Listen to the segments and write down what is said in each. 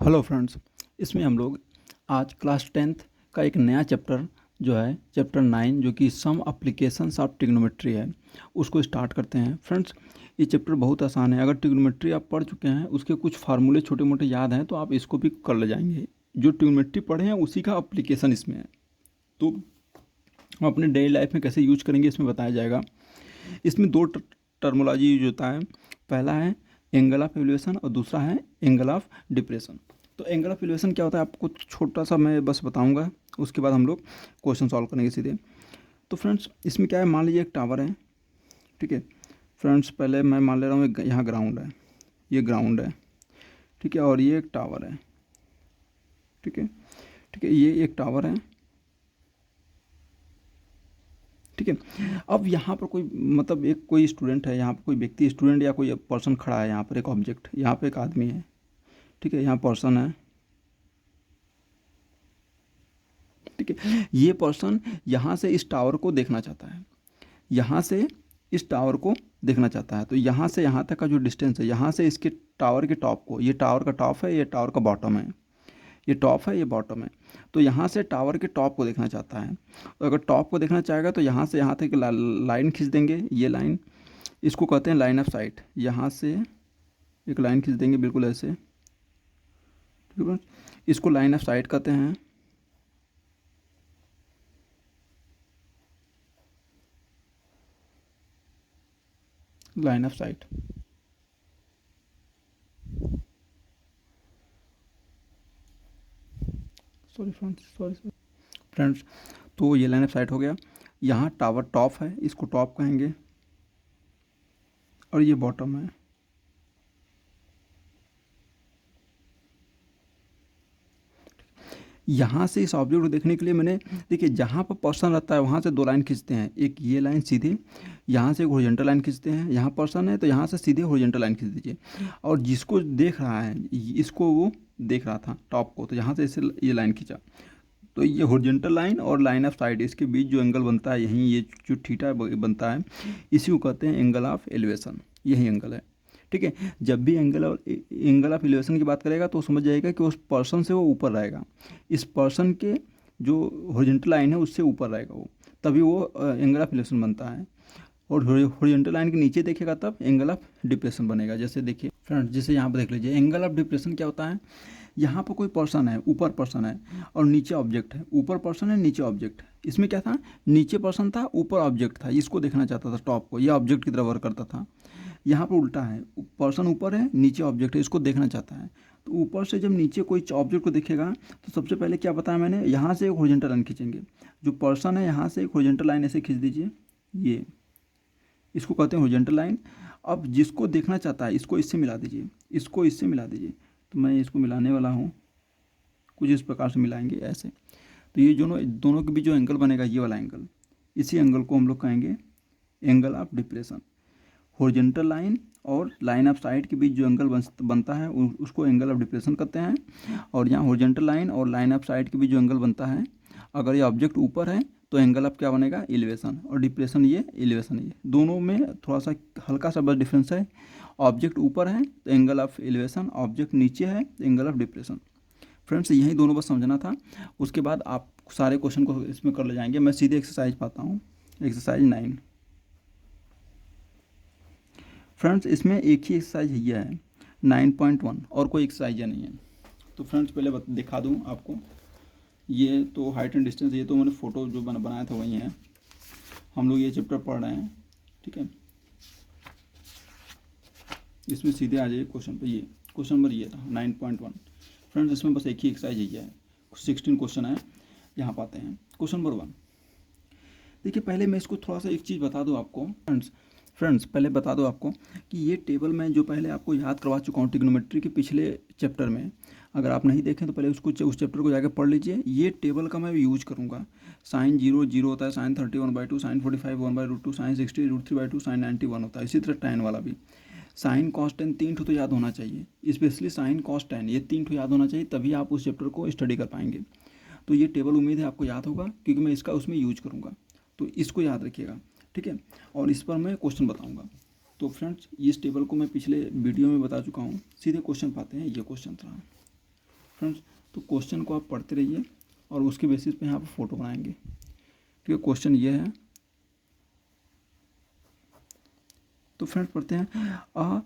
Hello friends, इसमें हम लोग आज क्लास 10th का एक नया चैप्टर जो है चैप्टर 9 जो कि सम एप्लीकेशंस ऑफ ट्रिग्नोमेट्री है उसको स्टार्ट करते हैं। फ्रेंड्स, ये चैप्टर बहुत आसान है। अगर ट्रिग्नोमेट्री आप पढ़ चुके हैं, उसके कुछ फार्मूले छोटे मोटे याद हैं तो आप इसको भी कर ले जाएंगे। जो ट्रिग्नोमेट्री पढ़े हैं उसी का एप्लीकेशन इसमें है, तो हम अपने डेली लाइफ में कैसे यूज करेंगे इसमें बताया जाएगा। इसमें दो टर्मोलॉजी यूज होता है। पहला है एंगल ऑफ एलिवेशन और दूसरा है एंगल ऑफ डिप्रेशन। तो एंगल ऑफ एलिवेशन क्या होता है आपको छोटा सा मैं बस बताऊंगा, उसके बाद हम लोग क्वेश्चन सॉल्व करेंगे सीधे। तो फ्रेंड्स, इसमें क्या है, मान लीजिए एक टावर है। ठीक है फ्रेंड्स, पहले मैं मान ले रहा हूँ यहाँ ग्राउंड है, ये ग्राउंड है। ठीक है, और ये एक टावर है। ठीक है, ये एक टावर है। ठीक है, अब यहाँ पर कोई मतलब एक कोई स्टूडेंट है, यहाँ पर कोई व्यक्ति स्टूडेंट या कोई पर्सन खड़ा है, यहाँ पर एक ऑब्जेक्ट, यहाँ पर एक आदमी है। ठीक है, यहाँ पर्सन है। ठीक है, ये पर्सन यहाँ से इस टावर को देखना चाहता है, यहाँ से इस टावर को देखना चाहता है। तो यहाँ से यहाँ तक का जो डिस्टेंस है, यहाँ से इसके टावर के टॉप को, ये टावर का टॉप है, ये टावर का बॉटम है, ये टॉप है, ये बॉटम है। तो यहाँ से टावर के टॉप को देखना चाहता है। तो अगर टॉप को देखना चाहेगा तो यहाँ से यहाँ तक लाइन खींच देंगे, ये लाइन, इसको कहते हैं लाइन ऑफ साइट। यहाँ से एक लाइन खींच देंगे बिल्कुल ऐसे। ठीक है, इसको लाइन ऑफ साइट कहते हैं। Line of site. Sorry friends, तो ये लाइन ऑफ साइट हो गया। यहाँ टावर टॉप है, इसको टॉप कहेंगे, और ये बॉटम है। यहाँ से इस ऑब्जेक्ट को देखने के लिए मैंने, देखिए जहाँ पर पर्सन रहता है वहाँ से दो लाइन खींचते हैं, एक ये लाइन सीधे, यहाँ से एक हॉरिजॉन्टल लाइन खींचते हैं। यहाँ पर्सन है तो यहाँ से सीधे हॉरिजॉन्टल लाइन खींच दीजिए। और जिसको देख रहा है, इसको वो देख रहा था टॉप को, तो यहाँ से इसे ये लाइन खींचा। तो ये हॉरिजॉन्टल लाइन और लाइन ऑफ साइड, इसके बीच जो एंगल बनता है, यहीं ये जो थीटा बनता है, इसी को कहते हैं एंगल ऑफ एलिवेशन। यही एंगल है। ठीक है, जब भी एंगल ऑफ एलिवेशन की बात करेगा तो समझ जाएगा कि उस पर्सन से वो ऊपर रहेगा, इस पर्सन के जो हॉरिजॉन्टल लाइन है उससे ऊपर रहेगा वो, तभी वो एंगल ऑफ एलिवेशन बनता है। और हॉरिजॉन्टल लाइन के नीचे देखेगा तब एंगल ऑफ डिप्रेशन बनेगा। जैसे देखिए फ्रेंड्स, जैसे यहाँ पर देख लीजिए, एंगल ऑफ डिप्रेशन क्या होता है, यहाँ पर कोई पर्सन है, ऊपर पर्सन है और नीचे ऑब्जेक्ट है। ऊपर पर्सन है, नीचे ऑब्जेक्ट है। इसमें क्या था, नीचे पर्सन था, ऊपर ऑब्जेक्ट था, इसको देखना चाहता था टॉप को, यह ऑब्जेक्ट की तरह वर्क करता था। यहाँ पर उल्टा है, पर्सन ऊपर है, नीचे ऑब्जेक्ट है, इसको देखना चाहता है। तो ऊपर से जब नीचे कोई ऑब्जेक्ट को देखेगा तो सबसे पहले क्या बताया मैंने, यहाँ से एक हॉरिजॉन्टल लाइन खींचेंगे। जो पर्सन है यहाँ से एक हॉरिजॉन्टल लाइन ऐसे खींच दीजिए, ये इसको कहते हैं हॉरिजॉन्टल लाइन। अब जिसको देखना चाहता है इसको इससे मिला दीजिए, इसको इससे मिला दीजिए। तो मैं इसको मिलाने वाला हूँ, कुछ इस प्रकार से मिलाएंगे ऐसे। तो ये दोनों के बीच जो एंगल बनेगा, ये वाला एंगल, इसी एंगल को हम लोग कहेंगे angle of depression. Horizontal line और लाइन ऑफ साइट के बीच जो एंगल बनता है उसको एंगल ऑफ डिप्रेशन कहते हैं। और यहाँ हॉरिजॉन्टल लाइन और लाइन ऑफ साइट के बीच जो एंगल बनता है, अगर ये ऑब्जेक्ट ऊपर है तो एंगल ऑफ क्या बनेगा, एलिवेशन, और डिप्रेशन ये, एलिवेशन ये। दोनों में थोड़ा सा हल्का सा बस डिफरेंस है। ऑब्जेक्ट ऊपर है तो एंगल ऑफ एलिवेशन, ऑब्जेक्ट नीचे है तो एंगल ऑफ डिप्रेशन। फ्रेंड्स, यही दोनों बस समझना था। उसके बाद आप सारे क्वेश्चन को इसमें कर ले जाएंगे। मैं सीधे एक्सरसाइज पाता हूँ, एक्सरसाइज 9। फ्रेंड्स, इसमें एक ही एक्सरसाइज ये है 9.1, और कोई एक्सरसाइज नहीं है। तो फ्रेंड्स, पहले दिखा दूँ आपको, ये तो हाइट एंड डिस्टेंस, ये तो मैंने फ़ोटो जो बनाया था वही है। हम लोग ये चैप्टर पढ़ रहे हैं। ठीक है, इसमें सीधे आ जाइए क्वेश्चन पे। ये क्वेश्चन नंबर ये था 9.1। फ्रेंड्स, इसमें बस एक ही एक्सरसाइज ही है, 16 क्वेश्चन है। यहाँ पाते हैं क्वेश्चन नंबर 1। देखिए, पहले मैं इसको थोड़ा सा एक चीज़ बता दूँ आपको। फ्रेंड्स पहले बता दो आपको कि ये टेबल मैं जो पहले आपको याद करवा चुका हूँ ट्रिग्नोमेट्री के पिछले चैप्टर में। अगर आप नहीं देखें तो पहले उस चैप्टर को जाकर पढ़ लीजिए। ये टेबल का मैं यूज करूँगा। साइन 0 0 होता है, साइन 30 1/2, साइन 45 1/√2, साइन 60 √3/2, साइन 90 1 होता है। इसी तरह tan वाला भी, साइन कॉस tan 3 ठो तो याद होना चाहिए, स्पेशली साइन कॉस tan, ये 3 ठो याद होना चाहिए, तभी आप उस चैप्टर को स्टडी कर पाएंगे। तो ये टेबल उम्मीद है आपको याद होगा, क्योंकि मैं इसका उसमें यूज करूँगा, तो इसको याद रखिएगा। ठीक है, और इस पर मैं क्वेश्चन बताऊंगा। तो फ्रेंड्स, इस टेबल को मैं पिछले वीडियो में बता चुका हूँ। सीधे क्वेश्चन पाते हैं। ये क्वेश्चन था, फ्रेंड्स, तो क्वेश्चन को आप पढ़ते रहिए और उसके बेसिस पे यहाँ पर फोटो बनाएंगे। ठीक है, क्वेश्चन ये है। तो फ्रेंड्स पढ़ते हैं, a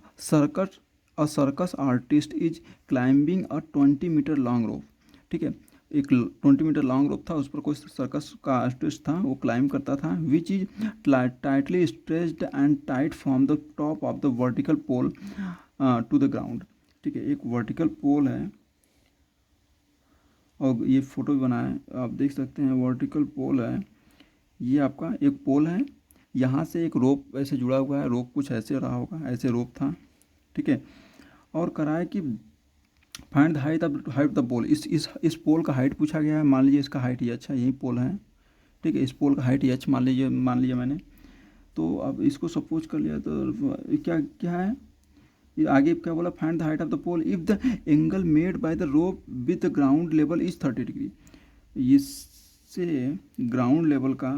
circus artist is climbing a 20 metre long rope. ठीक है, एक 20 मीटर लॉन्ग रोप था, उस पर कोई सर्कस का आर्टिस्ट था, वो क्लाइंब करता था। Which is tightly stretched and tight from the top of the vertical pole to the ground. ठीक है, एक वर्टिकल पोल है और ये फोटो भी बना है, आप देख सकते हैं। वर्टिकल पोल है, ये आपका एक पोल है, यहाँ से एक रोप ऐसे जुड़ा हुआ है, रोप कुछ ऐसे रहा होगा, ऐसे रोप था। ठीक है, और करा है कि find the height of the pole. इस पोल का हाइट पूछा गया है। मान लीजिए इसका हाइट ये अच्छा यही पोल है। ठीक है, इस पोल का हाइट ये अच्छा मान लिया मैंने। तो अब इसको सपोज कर लिया तो क्या क्या है, ये आगे क्या बोला, find the height of the pole if the angle made by the rope with the ground level is 30 degree. इससे ग्राउंड लेवल का,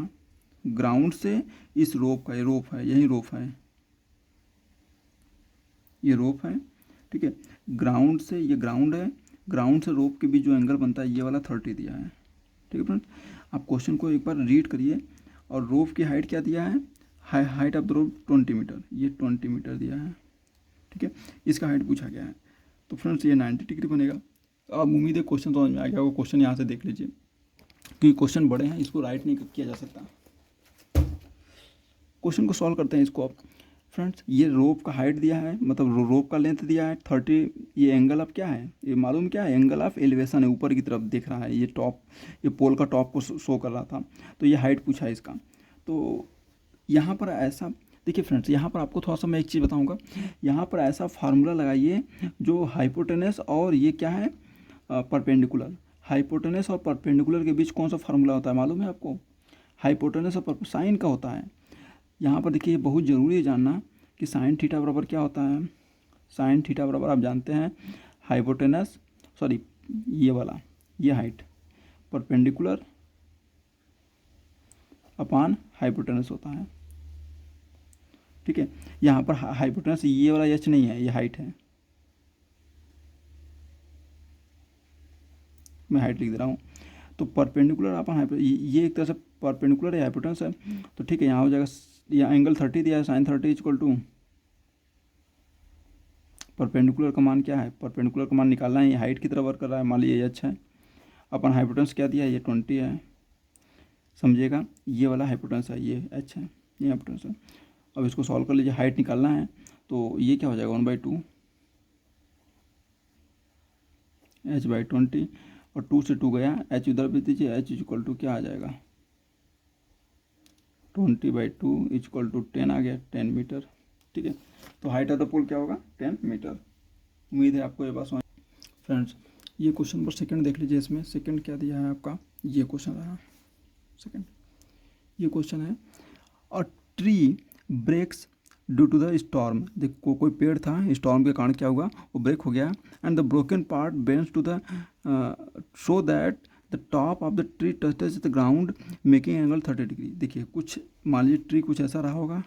ग्राउंड से इस रोप का, ये रोप है, यही रोप है, ये रोप है। ठीक है, ग्राउंड से, ये ग्राउंड है, ग्राउंड से रोप के बीच जो एंगल बनता है ये वाला 30 दिया है। ठीक है फ्रेंड्स, आप क्वेश्चन को एक बार रीड करिए। और रोप की हाइट क्या दिया है, height of the rope 20 metre, ये 20 मीटर दिया है। ठीक है, इसका हाइट पूछा गया है। तो फ्रेंड्स ये 90 डिग्री बनेगा। अब उम्मीद है क्वेश्चन समझ में आ गया होगा। क्वेश्चन यहाँ से देख लीजिए, क्योंकि क्वेश्चन बड़े हैं, इसको राइट नहीं किया जा सकता। क्वेश्चन को सॉल्व करते हैं इसको आप। फ्रेंड्स, ये रोप का हाइट दिया है, मतलब रोप का लेंथ दिया है 30। ये एंगल ऑफ क्या है, ये मालूम क्या है, एंगल ऑफ एलिवेशन है, ऊपर की तरफ दिख रहा है, ये टॉप, ये पोल का टॉप को शो कर रहा था। तो ये हाइट पूछा है इसका। तो यहाँ पर ऐसा देखिए फ्रेंड्स, यहाँ पर आपको थोड़ा सा मैं एक चीज़ बताऊँगा। यहाँ पर ऐसा फार्मूला लगाइए जो हाइपोटेनस और ये क्या है, परपेंडिकुलर। हाइपोटेनस और परपेंडिकुलर के बीच कौन सा फार्मूला होता है मालूम है आपको, हाइपोटेनस और साइन का होता है। यहाँ पर देखिए, बहुत ज़रूरी है जानना कि साइन थीटा बराबर क्या होता है। साइन थीटा बराबर आप जानते हैं हाइपोटेनस, सॉरी ये वाला, ये हाइट परपेंडिकुलर अपान हाइपोटेनस होता है। ठीक है, यहाँ पर हाइपोटेनस ये वाला एच नहीं है, ये हाइट है, मैं हाइट लिख दे रहा हूँ। तो परपेंडिकुलर अपन ये एक तरह से परपेंडिकुलर है, हाइपोटेनस है। तो ठीक है, यहाँ हो जाएगा, यहाँ एंगल 30 दिया है, साइन 30 इक्वल टू परपेंडिकुलर का मान क्या है, परपेंडिकुलर का मान निकालना है। ये हाइट की तरह वर्क कर रहा है, मान लीजिए ये अच्छा है। अपन हाइपोटेनस क्या दिया है, ये 20 है, समझिएगा, ये वाला हाइपोटेनस है, ये एच है, ये हाइपोटेनस है। अब इसको सॉल्व कर लीजिए, हाइट निकालना है। तो ये क्या हो जाएगा, 1/2 h/20, और 2 से 2 गया, h उधर भी दीजिए, h इक्वल टू क्या आ जाएगा, 20/2 इक्वल टू 10 आ गया, 10 मीटर। ठीक है, तो हाइट ऑफ द पोल क्या होगा, 10 मीटर। उम्मीद है आपको ये बात समझ। फ्रेंड्स, ये क्वेश्चन पर सेकंड देख लीजिए, इसमें सेकंड क्या दिया है आपका, ये क्वेश्चन रहा सेकंड। ये क्वेश्चन है, a tree breaks due to the storm. देखो कोई पेड़ था, स्टॉर्म के कारण क्या हुआ, वो ब्रेक हो गया। And the broken part bends to the so that the top of the tree touches the ground making angle 30 degree. देखिए कुछ, मान लीजिए ट्री कुछ ऐसा रहा होगा,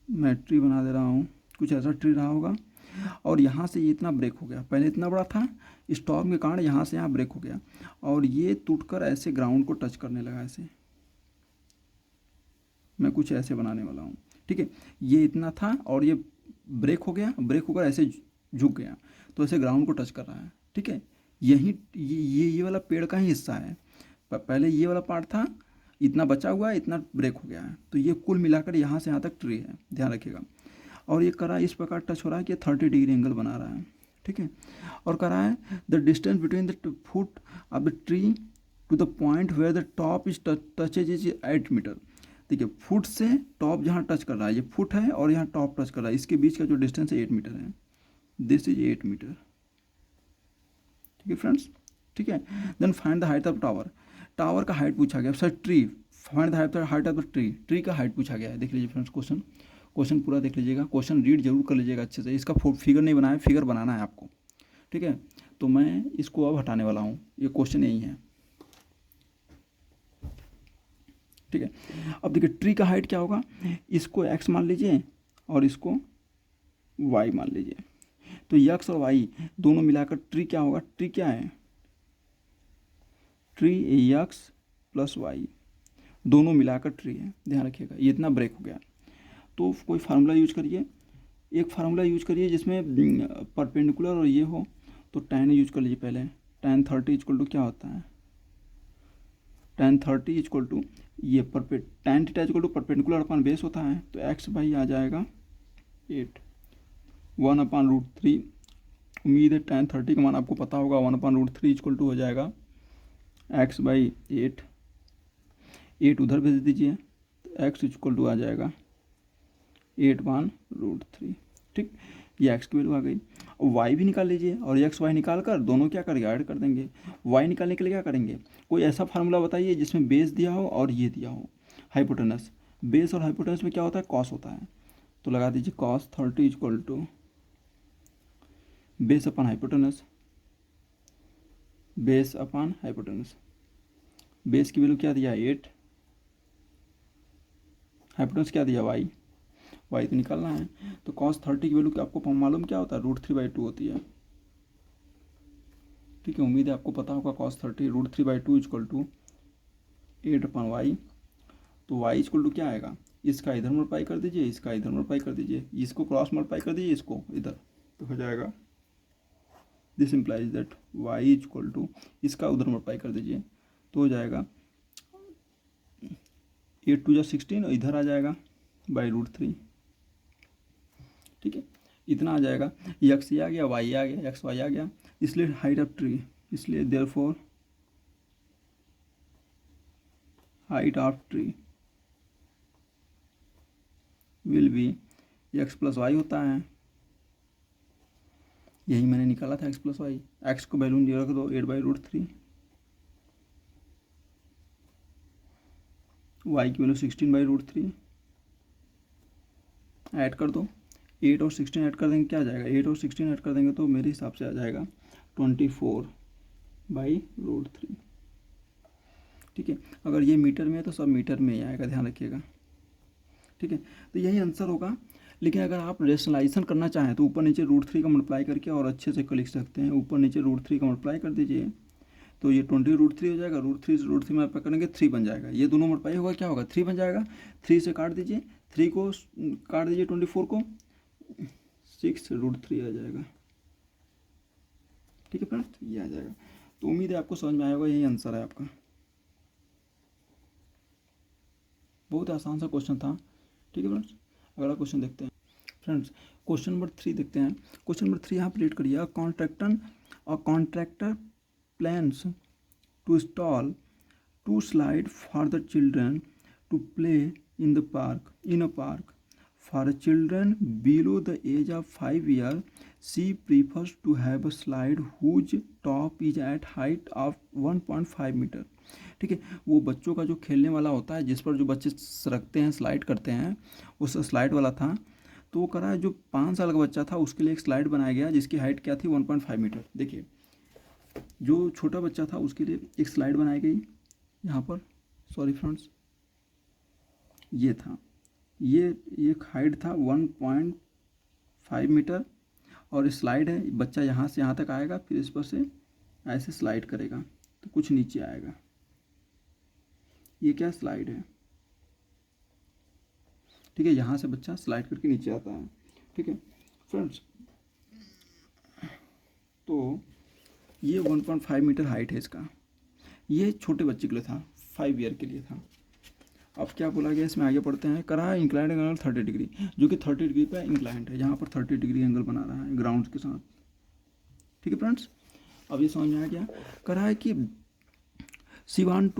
मैं ट्री बना दे रहा हूँ, कुछ ऐसा ट्री रहा होगा, और यहाँ से ये इतना ब्रेक हो गया, पहले इतना बड़ा था, स्टॉर्म के कारण यहाँ से यहाँ ब्रेक हो गया, और ये टूटकर ऐसे ग्राउंड को टच करने लगा। ऐसे मैं कुछ ऐसे बनाने वाला हूँ। ठीक है, ये इतना था और ये ब्रेक हो गया, ब्रेक होकर ऐसे झुक गया, तो ऐसे ग्राउंड को टच कर रहा है। ठीक है, यही ये वाला पेड़ का ही हिस्सा है। पहले ये वाला पार्ट था, इतना बचा हुआ है, इतना ब्रेक हो गया है, तो ये कुल मिलाकर यहाँ से यहाँ तक ट्री है, ध्यान रखिएगा। और ये करा इस प्रकार टच हो रहा है कि 30 डिग्री एंगल बना रहा है। ठीक है, और करा है the distance between the foot of the tree to the point where the top is touches is 8 metre. देखिए फुट से टॉप जहाँ टच कर रहा है, ये फुट है और यहाँ टॉप टच कर रहा है, इसके बीच का जो डिस्टेंस है 8 मीटर है। This is 8 metre. ठीक है फ्रेंड्स, ठीक है। Then find the height of tower. Tower का हाइट पूछा गया। Sir tree, find the height of the tree. Tree का हाइट पूछा गया है। देख लीजिए फ्रेंड्स, क्वेश्चन पूरा देख लीजिएगा, क्वेश्चन रीड जरूर कर लीजिएगा अच्छे से। इसका फिगर नहीं बनाया, फिगर बनाना है आपको। ठीक है, तो मैं इसको अब हटाने वाला हूँ, ये क्वेश्चन यही है। ठीक है, अब देखिए ट्री का हाइट क्या होगा, इसको x मान लीजिए और इसको y मान लीजिए। तो यक्स और वाई दोनों मिलाकर ट्री क्या होगा, ट्री क्या है, ट्री यक्स प्लस वाई दोनों मिलाकर ट्री है, ध्यान रखिएगा। ये इतना ब्रेक हो गया। तो कोई फार्मूला यूज करिए, एक फार्मूला यूज करिए जिसमें परपेंडिकुलर और ये हो, तो tan यूज कर लीजिए पहले। tan 30 इक्वल टू क्या होता है, tan 30 इक्वल टू ये tan theta equal to perpendicular upon base होता है, तो x भाई आ जाएगा 8 1/√3। उम्मीद है tan 30 का मान आपको पता होगा, 1/√3 इक्वल टू हो जाएगा x बाई 8 उधर भेज दीजिए, तो x इक्वल टू आ जाएगा 8/√3। ठीक, ये x की वैल्यू आ गई। y भी निकाल लीजिए और x y निकाल कर दोनों क्या करेंगे, ऐड कर देंगे। y निकालने के लिए क्या करेंगे, कोई ऐसा फार्मूला बताइए जिसमें बेस दिया हो और ये दिया हो हाइपोटेनस। बेस और हाइपोटेनस में क्या होता है, कॉस होता है, तो लगा दीजिए cos 30 equal to base upon hypotenuse, base upon hypotenuse. Base की वैल्यू क्या दिया 8, हाइपोटेनस क्या दिया y, y तो निकालना है। तो cos 30 की वैल्यू आपको मालूम क्या होता है, √3/2 होती है। ठीक है, उम्मीद है आपको पता होगा cos 30 √3/2 इक्वल टू 8/y। तो y इक्वल टू क्या आएगा, इसका इधर मल्टीप्लाई कर दीजिए, इसका इधर मल्टीप्लाई कर दीजिए, इसको क्रॉस मल्टीप्लाई कर दीजिए, इसको इधर, तो हो जाएगा this implies that y equal to इसका उधर मल्टीप्लाई कर दीजिए, तो हो जाएगा 8 2 16 और इधर आ जाएगा /√3। ठीक है, इतना आ जाएगा, x ये आ गया, y आ गया, x y आ गया, इसलिए हाइट ऑफ ट्री, इसलिए therefore height of tree will be x plus y होता है। यही मैंने निकाला था, x प्लस वाई। x को वैल्यू नहीं रख दो 8/√3, y की वैल्यू 16/√3, ऐड कर दो, 8 और 16 ऐड कर देंगे क्या आ जाएगा, 8 और 16 ऐड कर देंगे तो मेरे हिसाब से आ जाएगा 24/√3। ठीक है, अगर ये मीटर में है तो सब मीटर में ही आएगा, ध्यान रखिएगा। ठीक है, तो यही आंसर होगा। लेकिन अगर आप रेशनलाइजेशन करना चाहें तो ऊपर नीचे √3 का मल्टीप्लाई करके और अच्छे से लिख सकते हैं। ऊपर नीचे √3 का मल्टीप्लाई कर दीजिए तो ये 20√3 हो जाएगा, √3 से √3 में करेंगे 3 बन जाएगा, ये दोनों मल्टीप्लाई होगा क्या होगा 3 बन जाएगा। 3 से काट दीजिए, 3 को काट दीजिए 24 को, 6√3 आ जाएगा। ठीक है फ्रेंड्स, ये आ जाएगा। तो उम्मीद है आपको समझ में आया होगा, यही आंसर है आपका। बहुत आसान सा क्वेश्चन था। ठीक है फ्रेंड्स, अगला क्वेश्चन देखते हैं। फ्रेंड्स क्वेश्चन नंबर 3 देखते हैं। क्वेश्चन नंबर 3 यहाँ पर रीड करिए। Contractor plans to install 2 slides for the children to play in a park. For children below the age of 5 years, she prefers to have a slide whose top is at height of 1.5 meter. ठीक है, वो बच्चों का जो खेलने वाला होता है जिस पर जो बच्चे सरकते हैं, स्लाइड करते हैं, उस स्लाइड वाला था। तो वो करा है, जो 5 साल का बच्चा था उसके लिए एक स्लाइड बनाया गया जिसकी हाइट क्या थी 1.5 मीटर। देखिए, जो छोटा बच्चा था उसके लिए एक स्लाइड बनाई गई यहाँ पर, सॉरी फ्रेंड्स, ये था, ये एक हाइट था 1.5 मीटर और स्लाइड है, बच्चा यहाँ से यहाँ तक आएगा, फिर इस पर से ऐसे स्लाइड करेगा तो कुछ नीचे आएगा। ये क्या स्लाइड है, ठीक है, यहाँ से बच्चा स्लाइड करके नीचे आता है। ठीक है फ्रेंड्स, तो ये 1.5 मीटर हाइट है इसका। ये छोटे बच्चे के लिए था, 5 ईयर के लिए था। अब क्या बोला गया इसमें, आगे पढ़ते हैं। करा है इंक्लाइंड एंगल 30 डिग्री, जो कि 30 डिग्री पे इंक्लाइंड है, यहाँ पर 30 डिग्री एंगल बना रहा है ग्राउंड के साथ। ठीक है फ्रेंड्स, अब ये समझ में आ गया। करा है कि she want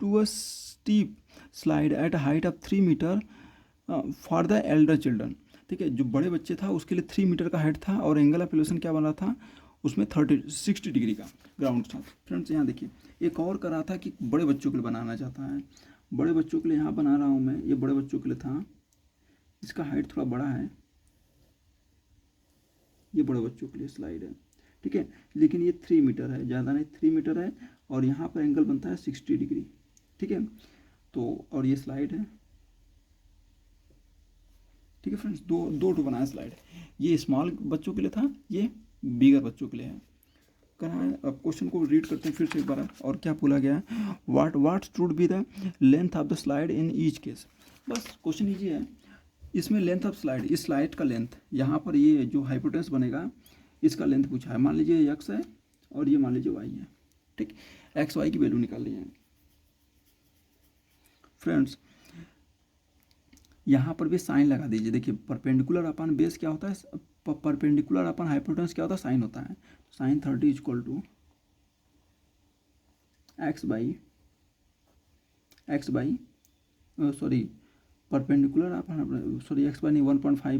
to a steep slide at height of 3 metre for the elder children. ठीक है, जो बड़े बच्चे था उसके लिए 3 मीटर का हाइट था और एंगल ऑफ एलिवेशन क्या बना था उसमें 60 डिग्री का ग्राउंड था। फ्रेंड्स यहाँ देखिए, एक और करा था कि बड़े बच्चों के लिए बनाना चाहता है। बड़े बच्चों के लिए यहाँ बना रहा हूँ मैं, ये बड़े बच्चों के लिए था, इसका हाइट थोड़ा बड़ा है, ये बड़े बच्चों के लिए स्लाइड है। ठीक है, लेकिन ये 3 मीटर है, ज़्यादा नहीं, 3 मीटर है और यहाँ पर एंगल बनता है 60 डिग्री। ठीक है, तो और ये स्लाइड है, ठीक है फ्रेंड्स, दो टू बनाया स्लाइड, ये स्मॉल बच्चों के लिए था, ये बिगर बच्चों के लिए है। करना है, अब क्वेश्चन को रीड करते हैं फिर से एक बार, और क्या बोला गया है, what should be the length of the slide in each case. बस क्वेश्चन ईजी है, इसमें लेंथ ऑफ स्लाइड, इस स्लाइड का लेंथ, यहाँ पर ये जो हाइपोटेनस बनेगा इसका लेंथ पूछा है। मान लीजिए एक्स है और ये मान लीजिए वाई है, ठीक, एक्स वाई की वैल्यू निकाल ली है फ्रेंड्स। यहाँ पर भी साइन लगा दीजिए, देखिए परपेंडिकुलर अपन बेस क्या होता है, परपेंडिकुलर अपन हाइपोटेनस क्या होता है, साइन होता है। Sine 30 equal to x by sorry perpendicular upon sorry x by नहीं 1.5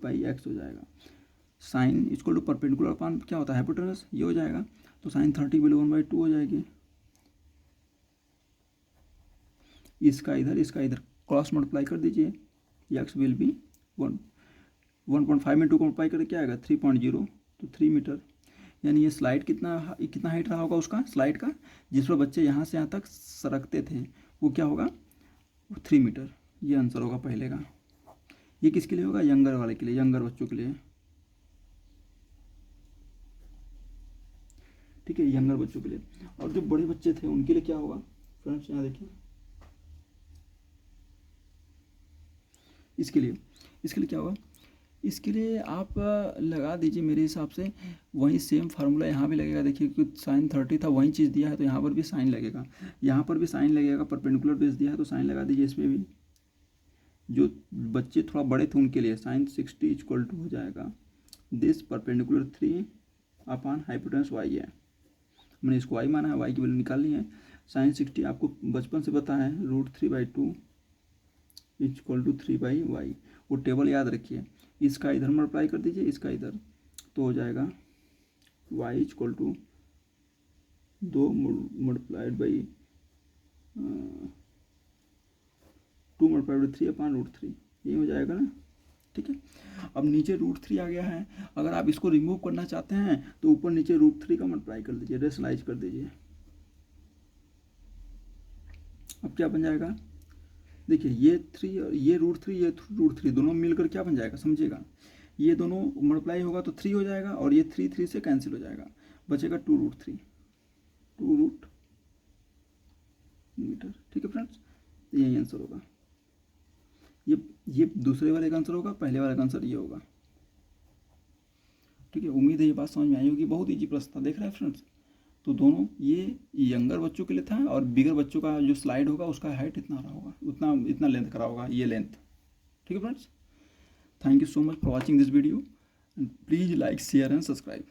बाई एक्स हो जाएगा। Sine equal to perpendicular upon क्या होता है, हाइपोटेनस, ये हो जाएगा। तो साइन 30 वैल्यू 1/2 हो जाएगी। इसका इधर क्रॉस मल्टीप्लाई कर दीजिए, एक्स विल बी 1.5 में 2 को मल्टीप्लाई करके क्या आएगा 3.0, तो 3 मीटर। यानी ये स्लाइड कितना हाइट रहा होगा उसका, स्लाइड का, जिस पर बच्चे यहाँ से यहाँ तक सरकते थे, वो क्या होगा, 3 मीटर। ये आंसर होगा पहले का। ये किसके लिए होगा, यंगर वाले के लिए, यंगर बच्चों के लिए, ठीक है, यंगर बच्चों के लिए। और जो बड़े बच्चे थे उनके लिए क्या होगा फ्रेंड्स, यहाँ देखिए, इसके लिए क्या होगा, इसके लिए आप लगा दीजिए मेरे हिसाब से वही सेम फार्मूला यहाँ भी लगेगा। देखिए क्योंकि साइन 30 था, वही चीज़ दिया है तो यहाँ पर भी साइन लगेगा, यहाँ पर भी साइन लगेगा, परपेंडिकुलर बेस दिया है तो साइन लगा दीजिए इसमें भी। जो बच्चे थोड़ा बड़े थे उनके लिए साइन 60 इक्वल टू हो जाएगा this perpendicular 3 upon hypotenuse y है। मैंने इसको वाई माना है, वाई की वैल्यू निकालनी है। साइन 60 आपको बचपन से पता है, √3/2 इक्वल टू 3/y। वो टेबल याद रखिए, इसका इधर मल्टीप्लाई कर दीजिए, इसका इधर, तो हो जाएगा y equal to 2 multiplied by 2 multiplied by 3 upon √3, ये हो जाएगा ना, ठीक है। अब नीचे √3 आ गया है, अगर आप इसको रिमूव करना चाहते हैं तो ऊपर नीचे √3 का मल्टीप्लाई कर दीजिए, रेशनलाइज कर दीजिए। अब क्या बन जाएगा, देखिए ये 3 और ये √3, ये √3 दोनों मिलकर क्या बन जाएगा समझिएगा, ये दोनों मल्टीप्लाई होगा तो 3 हो जाएगा, और ये 3 से कैंसिल हो जाएगा, बचेगा 2√3 मीटर, ठीक है फ्रेंड्स। तो यही आंसर होगा, ये दूसरे वाले का आंसर होगा, पहले वाले का आंसर ये होगा, ठीक है। उम्मीद है ये बात समझ में आई होगी, बहुत ईजी प्रश्न था, देख रहे हैं फ्रेंड्स। तो दोनों ये यंगर बच्चों के लिए था, और बिगर बच्चों का जो स्लाइड होगा उसका हाइट इतना रहा होगा, इतना लेंथ करा होगा, ये लेंथ, ठीक है friends. Thank you so much for watching this video, please like share and subscribe.